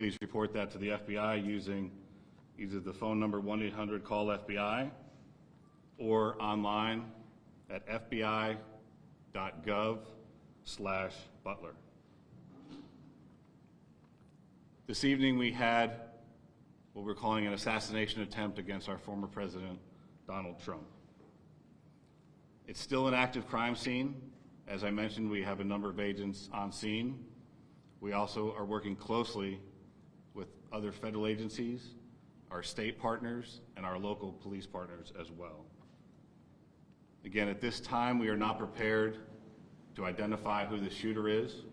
please report that to the FBI using either the phone number 1-800-CALL-FBI or online at fbi.gov/Butler. This evening we had what we're calling an assassination attempt against our former president, Donald Trump. It's still an active crime scene. As I mentioned, we have a number of agents on scene. We also are working closely with other federal agencies, our state partners, and our local police partners as well. Again, at this time, we are not prepared to identify who the shooter is.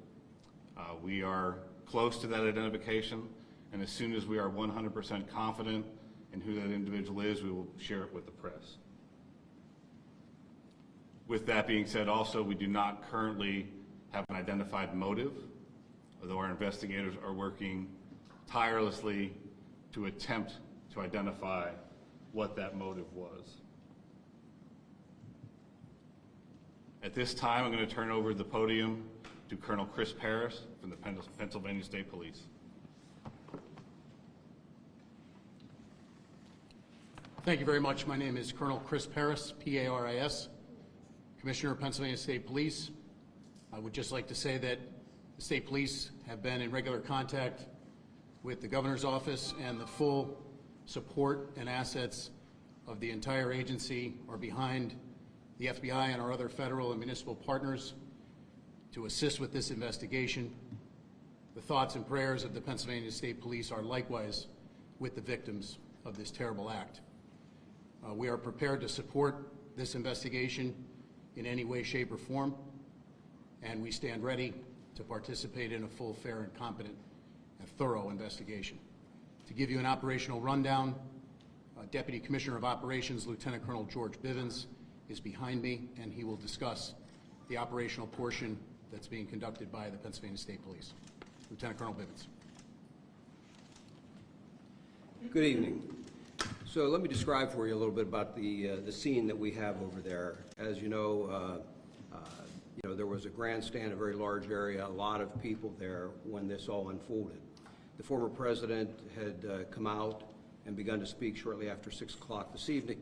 We are close to that identification, and as soon as we are 100% confident in who that individual is, we will share it with the press. With that being said, also, we do not currently have an identified motive, although our investigators are working tirelessly to attempt to identify what that motive was. At this time, I'm going to turn over the podium to Colonel Chris Paris from the Pennsylvania State Police. Thank you very much. My name is Colonel Chris Paris, P-A-R-I-S, Commissioner of Pennsylvania State Police. I would just like to say that the State Police have been in regular contact with the Governor's Office, and the full support and assets of the entire agency are behind the FBI and our other federal and municipal partners to assist with this investigation. The thoughts and prayers of the Pennsylvania State Police are likewise with the victims of this terrible act. We are prepared to support this investigation in any way, shape, or form, and we stand ready to participate in a full, fair, and competent and thorough investigation. To give you an operational rundown, Deputy Commissioner of Operations, Lieutenant Colonel George Bivens, is behind me, and he will discuss the operational portion that's being conducted by the Pennsylvania State Police. Lieutenant Colonel Bivens. Good evening. So let me describe for you a little bit about the scene that we have over there. As you know, there was a grandstand, a very large area, a lot of people there when this all unfolded. The former president had come out and begun to speak shortly after 6 o'clock this evening,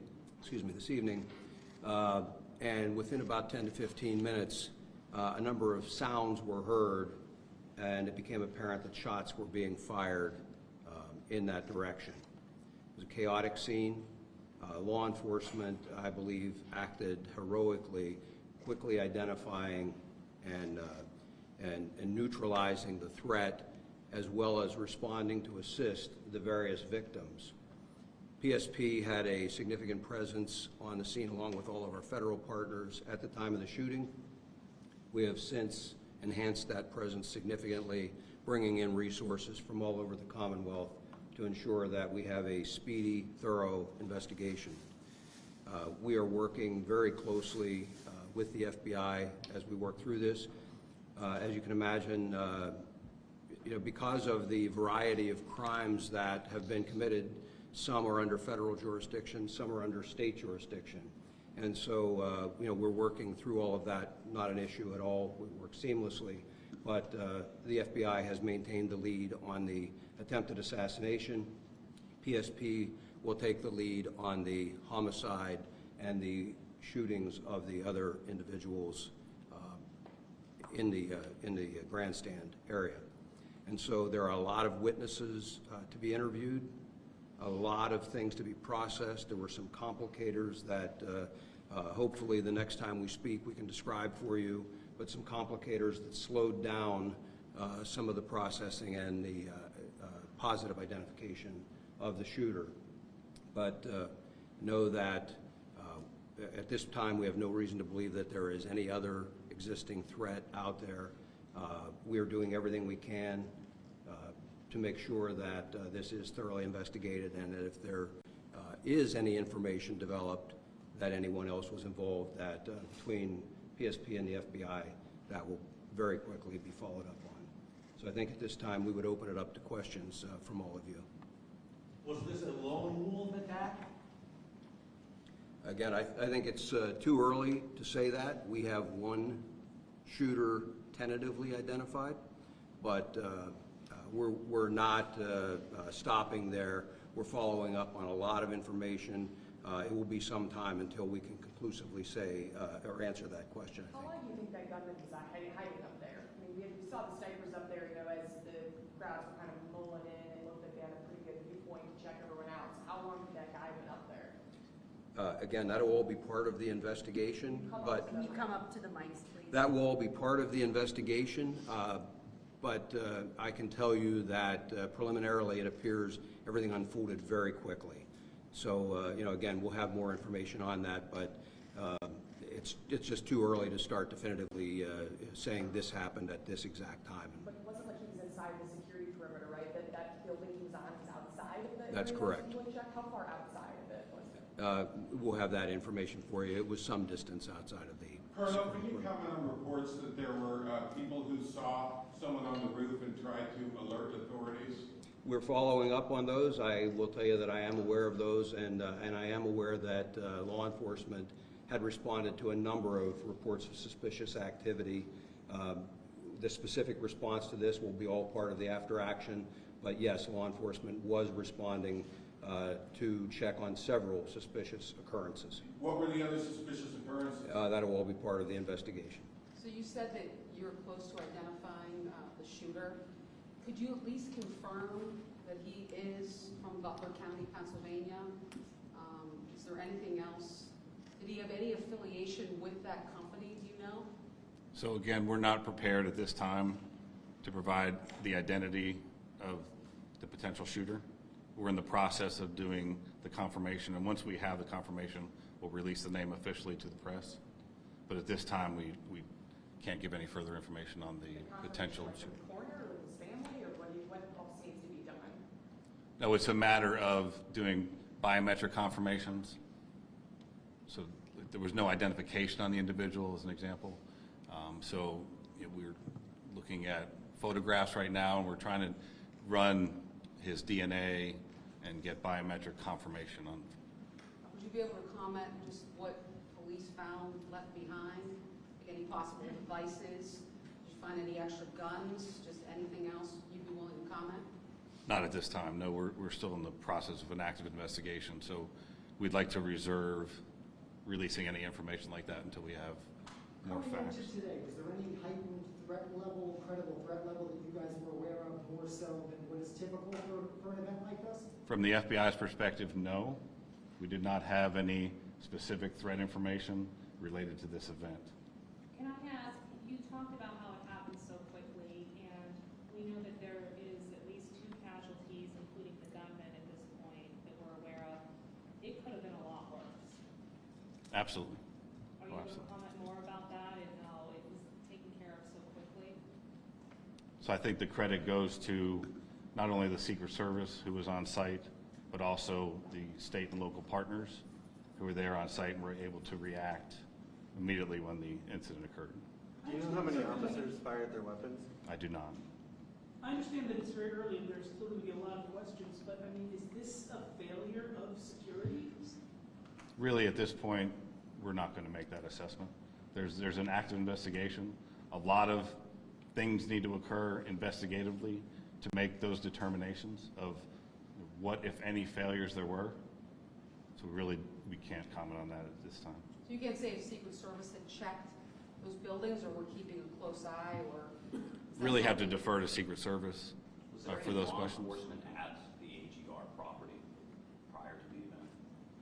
and within about 10 to 15 minutes, a number of sounds were heard, and it became apparent that shots were being fired in that direction. It was a chaotic scene. Law enforcement, I believe, acted heroically, quickly identifying and neutralizing the threat, as well as responding to assist the various victims. PSP had a significant presence on the scene along with all of our federal partners at the time of the shooting. We have since enhanced that presence significantly, bringing in resources from all over the Commonwealth to ensure that we have a speedy, thorough investigation. We are working very closely with the FBI as we work through this. As you can imagine, because of the variety of crimes that have been committed, some are under federal jurisdiction, some are under state jurisdiction. And so, we're working through all of that, not an issue at all. We work seamlessly, but the FBI has maintained the lead on the attempted assassination. PSP will take the lead on the homicide and the shootings of the other individuals in the grandstand area. And so there are a lot of witnesses to be interviewed, a lot of things to be processed. There were some complicators that hopefully the next time we speak we can describe for you, but some complicators that slowed down some of the processing and the positive identification of the shooter. But know that at this time we have no reason to believe that there is any other existing threat out there. We are doing everything we can to make sure that this is thoroughly investigated, and that if there is any information developed that anyone else was involved, that between PSP and the FBI, that will very quickly be followed up on. So I think at this time we would open it up to questions from all of you. Was this a lone wolf attack? Again, I think it's too early to say that. We have one shooter tentatively identified, but We're not stopping there. We're following up on a lot of information. It will be some time until we can conclusively say or answer that question, I How think. long do you think that gunman was hiding up there? I mean, we saw the snipers up there, as the crowds were kind of mulling in. It looked like they had a pretty good viewpoint to check everyone out. So how long did that guy been up there? Again, that'll all be part of the investigation, but Can you come up to the mics, please? that will all be part of the investigation. But I can tell you that preliminarily, it appears everything unfolded very quickly. So, again, we'll have more information on that, but it's just too early to start definitively saying this happened at this exact time. But it wasn't like he was inside the security perimeter, right? That building he was on was outside of the That's area correct. that you would check? How far outside of it was it? We'll have that information for you. It was some distance outside of the... Colonel, can you comment on reports that there were people who saw someone on the roof and tried to alert authorities? We're following up on those. I will tell you that I am aware of those, and I am aware that law enforcement had responded to a number of reports of suspicious activity. The specific response to this will be all part of the after action, but yes, law enforcement was responding to check on several suspicious occurrences. What were the other suspicious occurrences? That'll all be part of the investigation. So you said that you're close to identifying the shooter. Could you at least confirm that he is from Butler County, Pennsylvania? Is there anything else? Did he have any affiliation with that company, do you know? So again, we're not prepared at this time to provide the identity of the potential shooter. We're in the process of doing the confirmation, and once we have the confirmation, we'll release the name officially to the press. But at this time, we can't give any further information on the potential shooter. The coroner or his family, or what else needs to be done? No, it's a matter of doing biometric confirmations. So there was no identification on the individual, as an example. We're looking at photographs right now, and we're trying to run his DNA and get biometric confirmation on. Would you be able to comment just what police found left behind? Like any possible devices? Did you find any extra guns? Just anything else you'd be willing to comment? Not at this time, no. We're still in the process of an active investigation, so we'd like to reserve releasing any information like that until we have more facts. Coming into today, was there any heightened threat level, credible threat level that you guys were aware of more so than what is typical for an event like this? From the FBI's perspective, no. We did not have any specific threat information related to this event. Can I ask, you talked about how it happened so quickly, and we know that there is at least 2 casualties, including the gunman at this point, that we're aware of. It could have been a lot worse. Absolutely. Are you able to comment more about that and how it was taken care of so quickly? So I think the credit goes to not only the Secret Service, who was on site, but also the state and local partners who were there on site and were able to react immediately when the incident occurred. Do you know how many officers fired their weapons? I do not. I understand that it's very early and there's still going to be a lot of questions, but I mean, is this a failure of security? Really, at this point, we're not going to make that assessment. There's an active investigation. A lot of things need to occur investigatively to make those determinations of what, if any, failures there were. So really, we can't comment on that at this time. So you can't say if Secret Service had checked those buildings, or we're keeping a close eye, or? Really have to defer to Secret Service for those questions. Was there any law enforcement at the AGR property prior to the event?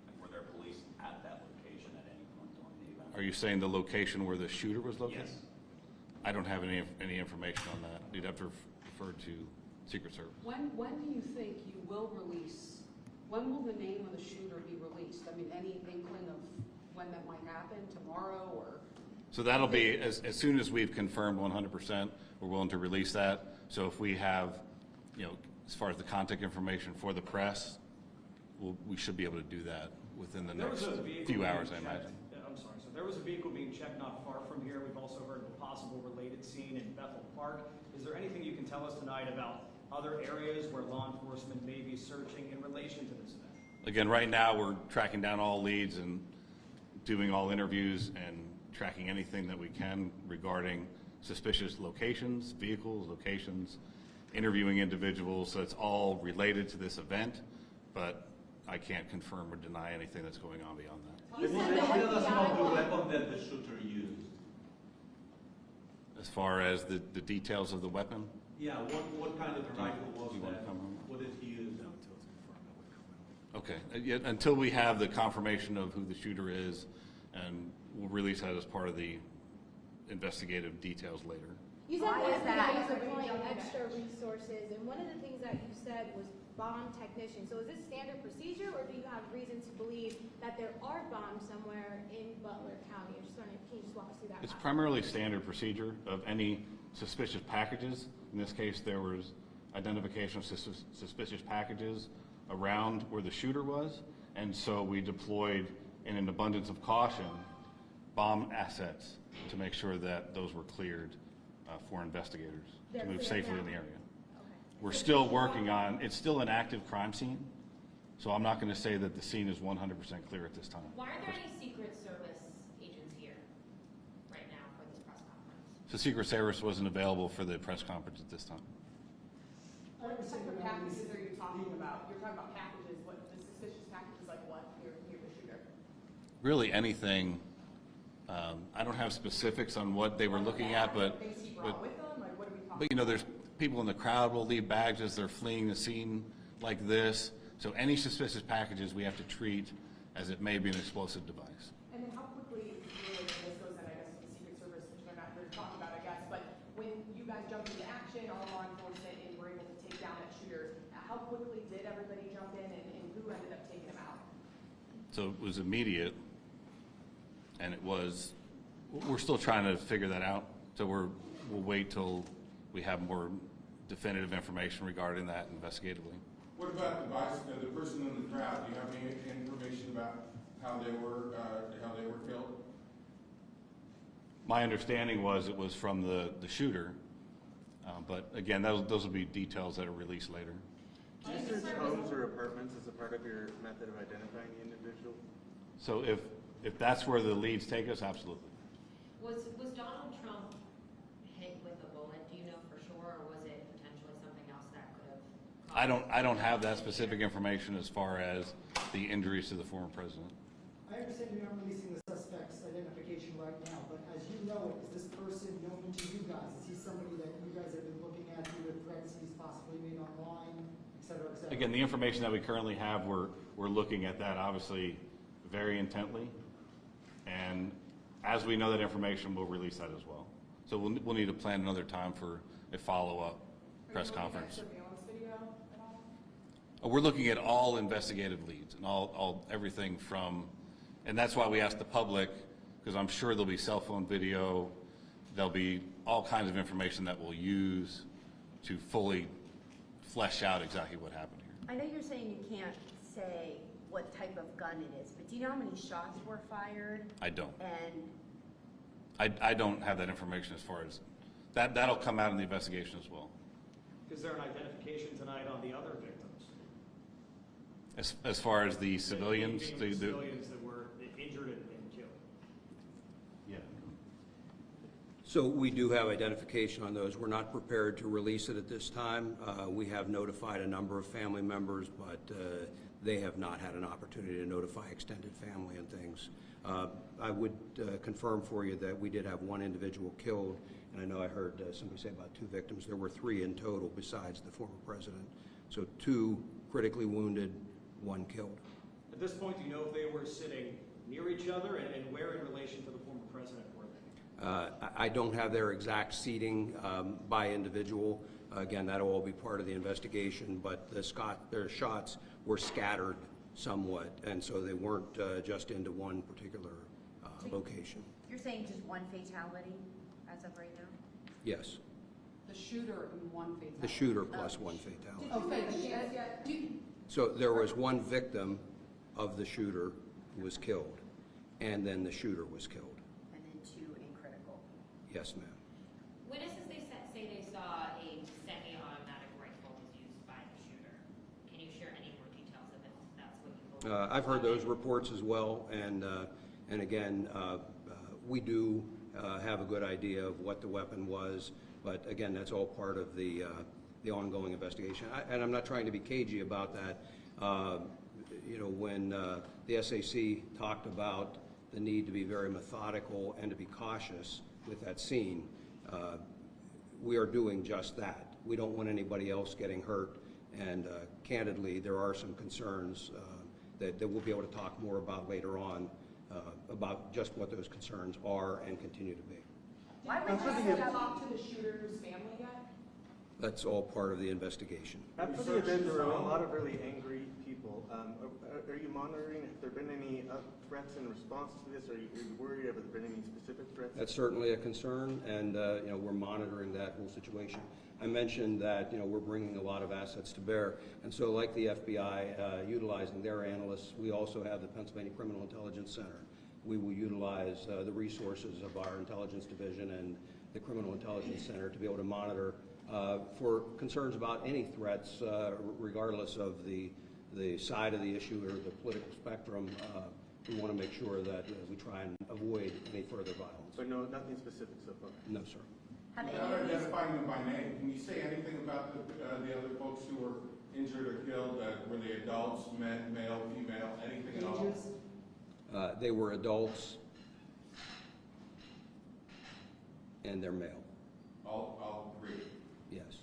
And were there police at that location at any point during the event? Are you saying the location where the shooter was located? Yes. I don't have any information on that. You'd have to refer to Secret Service. When do you think you will release, when will the name of the shooter be released? I mean, any inkling of when that might happen, tomorrow, or? So that'll be, as soon as we've confirmed 100%, we're willing to release that. So if we have, as far as the contact information for the press, we should be able to do that within the next few hours, I imagine. I'm sorry. So there was a vehicle being checked not far from here. We've also heard of a possible related scene in Bethel Park. Is there anything you can tell us tonight about other areas where law enforcement may be searching in relation to this event? Again, right now, we're tracking down all leads and doing all interviews and tracking anything that we can regarding suspicious locations, vehicles, locations, interviewing individuals, so it's all related to this event, but I can't confirm or deny anything that's going on beyond that. Can you tell us about the weapon that the shooter used? As far as the details of the weapon, Yeah, what kind of rifle was you wanna that? come on? What did he use? okay, yet until we have the confirmation of who the shooter is, and we'll release that as part of the investigative details later. You said Why one is of the that? things deploying extra resources, and one of the things that you said was bomb technician. So is this standard procedure, or do you have reason to believe that there are bombs somewhere in Butler County? I just wondering, can you just walk us through that It's process? primarily standard procedure of any suspicious packages. In this case, there was identification of suspicious packages around where the shooter was, and so we deployed, in an abundance of caution, bomb assets to make sure that those were cleared for investigators They're to move cleared safely now? in the area. Okay. We're still working on, it's still an active crime scene, so I'm not going to say that the scene is 100% clear at this time. Why are there any Secret Service agents here right now for this press conference? So Secret Service wasn't available for the press conference at this time. What type of packages are you talking about? You're talking about packages, what, the suspicious packages, like what, near the shooter? Really anything, I don't have specifics on what they were looking at, but, Things he brought with him, like what are we talking? but you know, there's people in the crowd will leave bags as they're fleeing the scene like this. So any suspicious packages we have to treat as it may be an explosive device. And then how quickly, really, this goes in, I guess, to the Secret Service, which they're not here to talk about, I guess, but when you guys jumped into action, all law enforcement, and were able to take down that shooter, how quickly did everybody jump in, and who ended up taking him out? So it was immediate, and it was, we're still trying to figure that out. So we'll wait till we have more definitive information regarding that investigatively. What about the person in the crowd? Do you have any information about how they were killed? My understanding was it was from the shooter, but again, those will be details that are released later. Do you search homes or apartments as a part of your method of identifying the individual? So if that's where the leads take us, absolutely. Was Donald Trump hit with a bullet, do you know for sure, or was it potentially something else that could have? I don't have that specific information as far as the injuries to the former president. I understand you're not releasing the suspect's identification right now, but as you know it, is this person known to you guys? Is he somebody that you guys have been looking at due to threats he's possibly made online, et cetera, et cetera? Again, the information that we currently have, we're looking at that obviously very intently. And as we know that information, we'll release that as well. So we'll need to plan another time for a follow-up press conference. Are you looking at surveillance video at all? We're looking at all investigative leads and all everything from, and that's why we asked the public, because I'm sure there'll be cell phone video, there'll be all kinds of information that we'll use to fully flesh out exactly what happened here. I know you're saying you can't say what type of gun it is, but do you know how many shots were fired? I don't. And I don't have that information as far as, that'll come out in the investigation as well. Is there an identification tonight on the other victims? As far as the civilians, The civilians that were injured and killed. Yeah. So we do have identification on those. We're not prepared to release it at this time. We have notified a number of family members, but they have not had an opportunity to notify extended family and things. I would confirm for you that we did have one individual killed, and I know I heard somebody say about 2 victims. There were 3 in total besides the former president. So 2 critically wounded, 1 killed. At this point, do you know if they were sitting near each other and where in relation to the former president were they? I don't have their exact seating by individual. Again, that'll all be part of the investigation, but their shots were scattered somewhat, and so they weren't just into one particular location. you're saying just one fatality as of right now? Yes, The shooter and one fatality. the shooter plus 1 fatality. Okay, So there was 1 victim of the shooter who was killed, and then the shooter was killed. And then 2 in critical. Yes, ma'am. Witnesses say they saw a semi-automatic rifle was used by the shooter. Can you share any more details of it? That's what you believe? I've heard those reports as well, and again, we do have a good idea of what the weapon was, but again, that's all part of the the ongoing investigation. And I'm not trying to be cagey about that. You know, when the SAC talked about the need to be very methodical and to be cautious with that scene, we are doing just that. We don't want anybody else getting hurt, and candidly, there are some concerns that we'll be able to talk more about later on about just what those concerns are and continue to be. Why would Have you you step talked to the shooter's family yet? That's all part of the investigation. After the event, there were a lot of really angry people. Are you monitoring? Have there been any threats in response to this? Are you worried? Have there been any specific threats? That's certainly a concern, and you know, we're monitoring that whole situation. I mentioned that, you know, we're bringing a lot of assets to bear, and so like the FBI utilizing their analysts, we also have the Pennsylvania Criminal Intelligence Center. We will utilize the resources of our intelligence division and the Criminal Intelligence Center to be able to monitor for concerns about any threats, regardless of the side of the issue or the political spectrum. We want to make sure that we try and avoid any further violence. So no, nothing specific so far? No, sir. Without identifying them by name, can you say anything about the other folks who were injured or killed? Were they adults, men, male, female, anything at all? Ages? They were adults, and they're male. All three? Yes.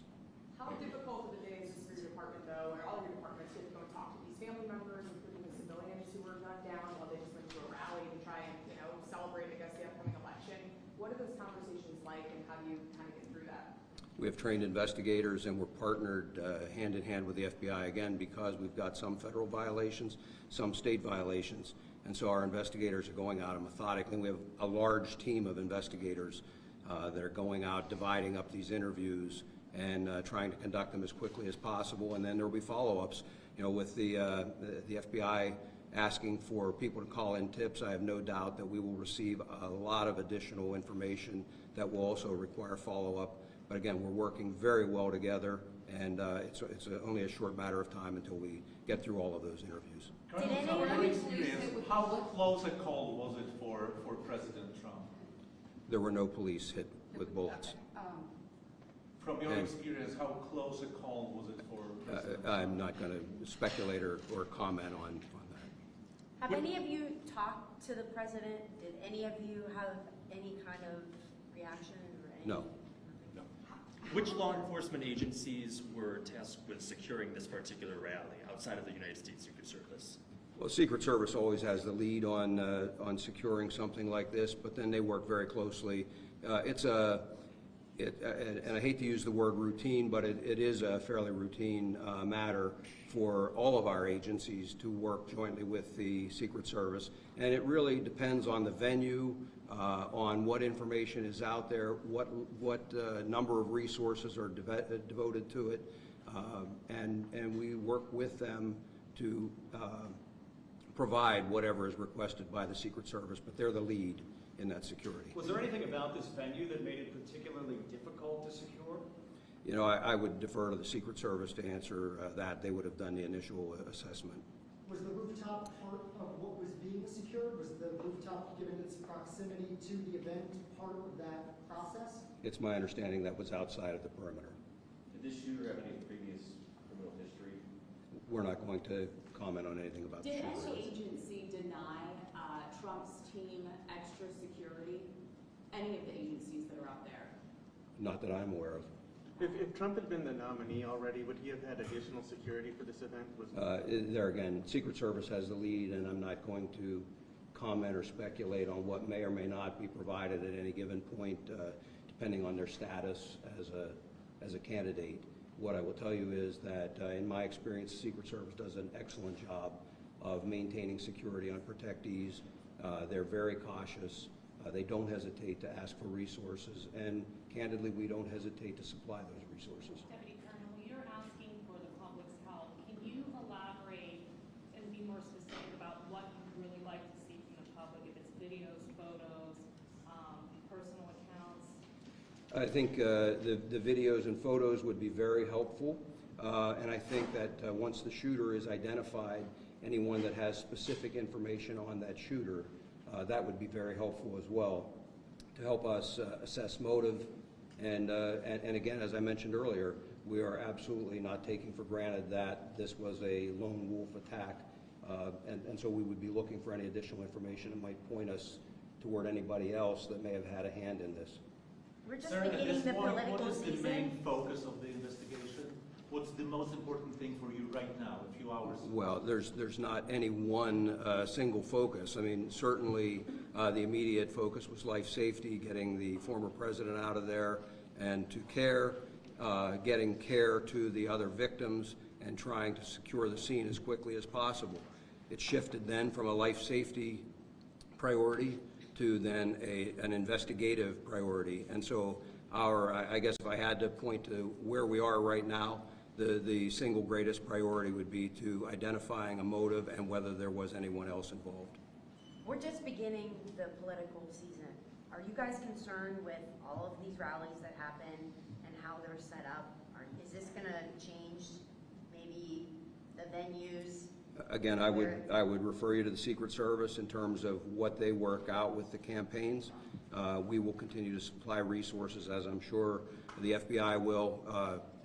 How difficult of a day is this for your department, though, or all your departments, to go and talk to these family members, including the civilians who were gunned down while they just went to a rally to try and, you know, celebrate, I guess, the upcoming election? What are those conversations like, and how do you kind of get through that? We have trained investigators, and we're partnered hand in hand with the FBI, again, because we've got some federal violations, some state violations, and so our investigators are going out and methodically. We have a large team of investigators that are going out, dividing up these interviews and trying to conduct them as quickly as possible, and then there will be follow-ups. You know, with the FBI asking for people to call in tips, I have no doubt that we will receive a lot of additional information that will also require follow-up. But again, we're working very well together, and it's only a short matter of time until we get through all of those interviews. Did From anyone your use experience, it with how bullets? close a call was it for President Trump? There were no police hit with bullets. From your And- experience, how close a call was it for President Trump? I'm not going to speculate or comment on that. Have any of you talked to the president? Did any of you have any kind of reaction or any? No. Which law enforcement agencies were tasked with securing this particular rally outside of the United States Secret Service? Well, Secret Service always has the lead on securing something like this, but then they work very closely. And I hate to use the word routine, but it is a fairly routine matter for all of our agencies to work jointly with the Secret Service. And it really depends on the venue, on what information is out there, what number of resources are devoted to it, and we work with them to provide whatever is requested by the Secret Service, but they're the lead in that security. Was there anything about this venue that made it particularly difficult to secure? You know, I would defer to the Secret Service to answer that. They would have done the initial assessment. Was the rooftop part of what was being secured? Was the rooftop, given its proximity to the event, part of that process? It's my understanding that was outside of the perimeter. Did this shooter have any previous criminal history? We're not going to comment on anything about the Did shooter. any agency deny Trump's team extra security? Any of the agencies that are out there? Not that I'm aware of. If Trump had been the nominee already, would he have had additional security for this event? There again, Secret Service has the lead, and I'm not going to comment or speculate on what may or may not be provided at any given point, depending on their status as a candidate. What I will tell you is that, in my experience, the Secret Service does an excellent job of maintaining security on protectees. They're very cautious. They don't hesitate to ask for resources, and candidly, we don't hesitate to supply those resources. Deputy Colonel, you're asking for the public's help. Can you elaborate and be more specific about what you'd really like to see from the public, if it's videos, photos, personal accounts? I think the videos and photos would be very helpful, and I think that once the shooter is identified, anyone that has specific information on that shooter, that would be very helpful as well to help us assess motive. And again, as I mentioned earlier, We are absolutely not taking for granted that this was a lone wolf attack, and so we would be looking for any additional information that might point us toward anybody else that may have had a hand in this. We're just Sir, at beginning this the point, political what is the season. main focus of the investigation? What's the most important thing for you right now, a few hours? Well, there's not any one single focus. I mean, certainly the immediate focus was life safety, getting the former president out of there and to care, getting care to the other victims, and trying to secure the scene as quickly as possible. It shifted then from a life safety priority to then an investigative priority. And so I guess if I had to point to where we are right now, the single greatest priority would be to identifying a motive and whether there was anyone else involved. We're just beginning the political season. Are you guys concerned with all of these rallies that happen and how they're set up? Is this going to change maybe the venues? Again, I would refer you to the Secret Service in terms of what they work out with the campaigns. We will continue to supply resources, as I'm sure the FBI will,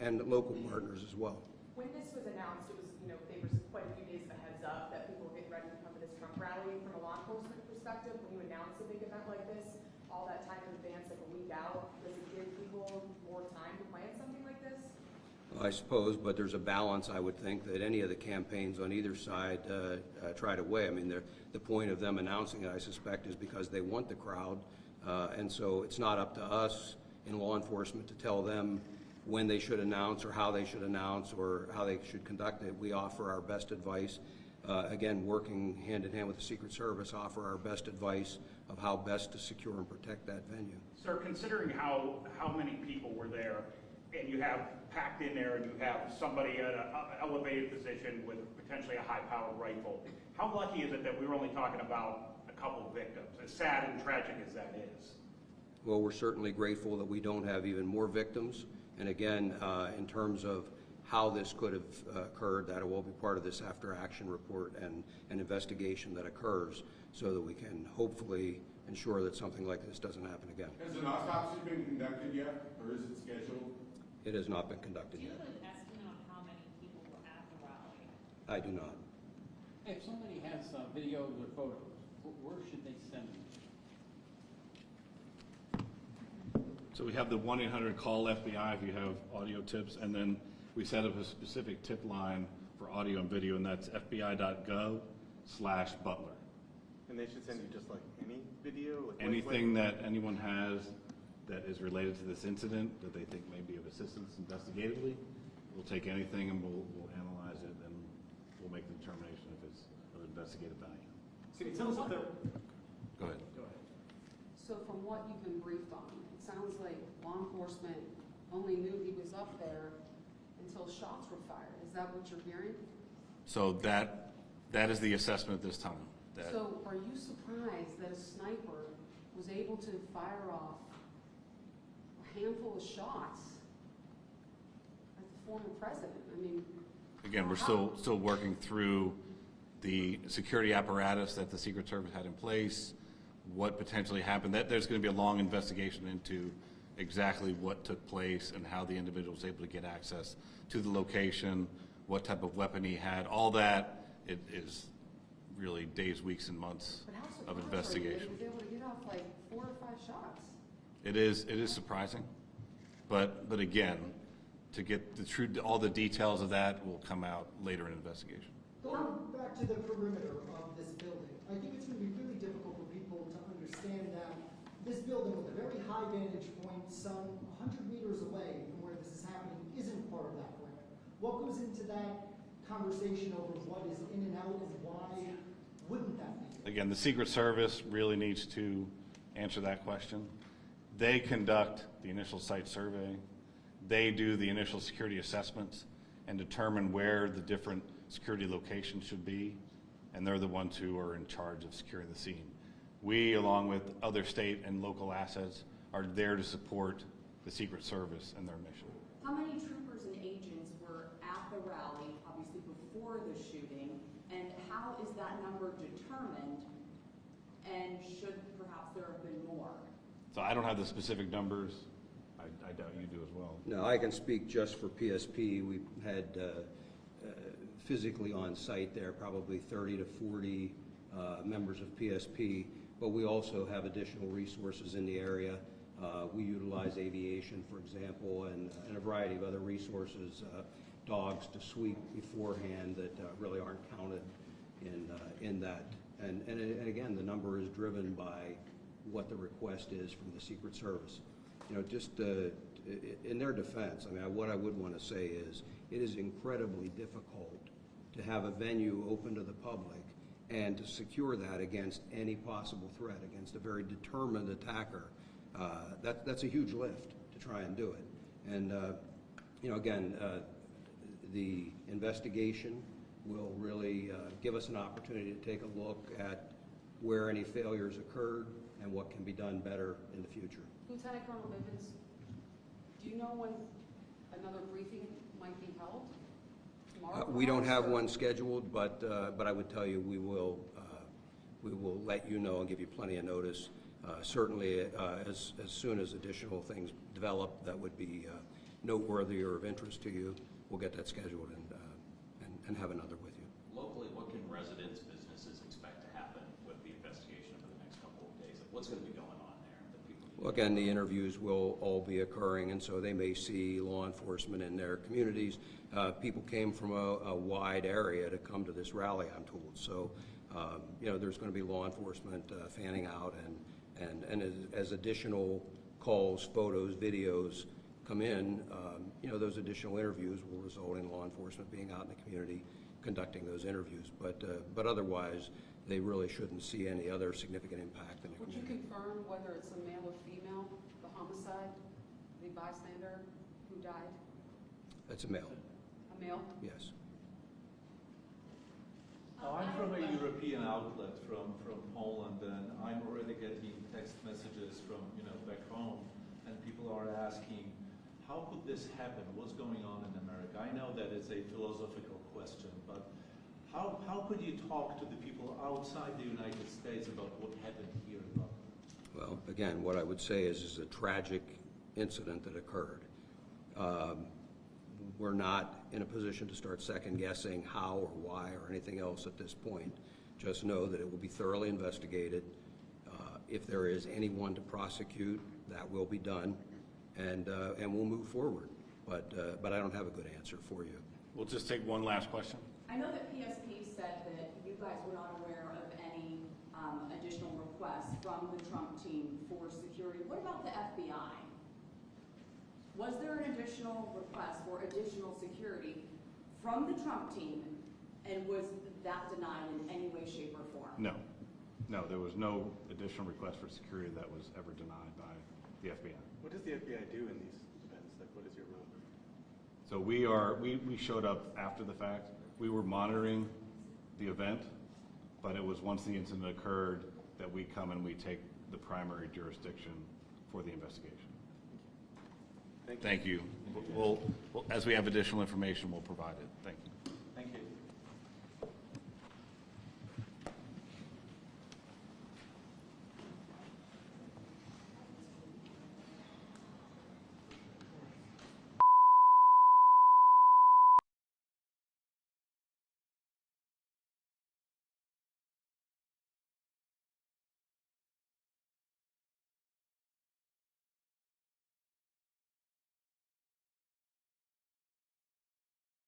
and local partners as well. When this was announced, it was, there was quite a few days of a heads up that people were getting ready to come to this Trump rally. From a law enforcement perspective, when you announce a big event like this, all that time in advance, like a week out, does it give people more time to plan something like this? I suppose, but there's a balance, I would think, that any of the campaigns on either side try to weigh. I mean, the point of them announcing it, I suspect, is because they want the crowd, and so it's not up to us in law enforcement to tell them when they should announce or how they should announce or how they should conduct it. We offer our best advice. Again, working hand in hand with the Secret Service, offer our best advice of how best to secure and protect that venue. Sir, considering how many people were there, and you have packed in there, and you have somebody at an elevated position with potentially a high-powered rifle, how lucky is it that we were only talking about a couple of victims, as sad and tragic as that is? Well, we're certainly grateful that we don't have even more victims. And again, in terms of how this could have occurred, that will be part of this after-action report and an investigation that occurs so that we can hopefully ensure that something like this doesn't happen again. Has an autopsy been conducted yet, or is it scheduled? It has not been conducted Do you yet. have an estimate on how many people were at the rally? I do not. If somebody has videos or photos, where should they send them? So we have the 1-800 call FBI if you have audio tips, and then we set up a specific tip line for audio and video, and that's fbi.gov/Butler. And they should send you just like any video? Like Anything that anyone has that is related to this incident that they think may be of assistance investigatively, we'll take anything and we'll analyze it, and we'll make the determination if it's of investigative value. Can you tell us if there... Go ahead. Go ahead. So from what you've been briefed on, it sounds like law enforcement only knew he was up there until shots were fired. Is that what you're hearing? So that is the assessment at this time. So are you surprised that a sniper was able to fire off a handful of shots at the former president? I mean, Again, we're still working through the security apparatus that the Secret Service had in place, what potentially happened. There's going to be a long investigation into exactly what took place and how the individual was able to get access to the location, what type of weapon he had. All that it is really days, weeks, and months but how of surprised investigation. are you that he was able to get off like 4 or 5 shots? It is surprising, but again, to get the true, all the details of that will come out later in investigation. Going back to the perimeter of this building, I think it's going to be really difficult for people to understand that this building with a very high vantage point, some 100 meters away from where this is happening, isn't part of that perimeter. What goes into that conversation over what is in and out and why wouldn't that be? Again, the Secret Service really needs to answer that question. They conduct the initial site survey. They do the initial security assessments and determine where the different security locations should be, and they're the ones who are in charge of securing the scene. We, along with other state and local assets, are there to support the Secret Service and their mission. How many troopers and agents were at the rally, obviously before the shooting, and how is that number determined, and should perhaps there have been more? So I don't have the specific numbers. I doubt you do as well. No, I can speak just for PSP. We had physically on site there probably 30 to 40 members of PSP, but we also have additional resources in the area. We utilize aviation, for example, and a variety of other resources, dogs to sweep beforehand that really aren't counted in that. And again, the number is driven by what the request is from the Secret Service. You know, just in their defense, I mean, what I would want to say is it is incredibly difficult to have a venue open to the public and to secure that against any possible threat, against a very determined attacker. That's a huge lift to try and do it. And, you know, again, the investigation will really give us an opportunity to take a look at where any failures occurred and what can be done better in the future. Lieutenant Colonel Bivens, do you know when another briefing might be held? Tomorrow? We don't have or- one scheduled, but I would tell you we will let you know and give you plenty of notice. Certainly, as soon as additional things develop that would be noteworthy or of interest to you, we'll get that scheduled and have another with you. Locally, what can residents, businesses expect to happen with the investigation over the next couple of days? What's going to be going on there that people need to Well, again, the interviews will all be occurring, and so they may see law enforcement in their communities. People came from a wide area to come to this rally, I'm told. So, you know, there's going to be law enforcement fanning out, and as additional calls, photos, videos come in, you know, those additional interviews will result in law enforcement being out in the community conducting those interviews. But otherwise, they really shouldn't see any other significant impact in the Would you community. confirm whether it's a male or female, the homicide, the bystander who died? That's a male, A male? yes. I'm from a European outlet from Poland, and I'm already getting text messages from, you know, back home, and people are asking, how could this happen? What's going on in America? I know that it's a philosophical question, but how could you talk to the people outside the United States about what happened here in Butler? Well, again, what I would say is a tragic incident that occurred. We're not in a position to start second-guessing how or why or anything else at this point. Just know that it will be thoroughly investigated. If there is anyone to prosecute, that will be done, and we'll move forward. But I don't have a good answer for you. We'll just take one last question. I know that PSP said that you guys were not aware of any additional requests from the Trump team for security. What about the FBI? Was there an additional request for additional security from the Trump team, and was that denied in any way, shape, or form? No. No, there was no additional request for security that was ever denied by the FBI. What does the FBI do in these events? Like, what is your role? So we showed up after the fact. We were monitoring the event, but it was once the incident occurred that we come and we take the primary jurisdiction for the investigation. Thank you. We'll, as we have additional information, we'll provide it. Thank you.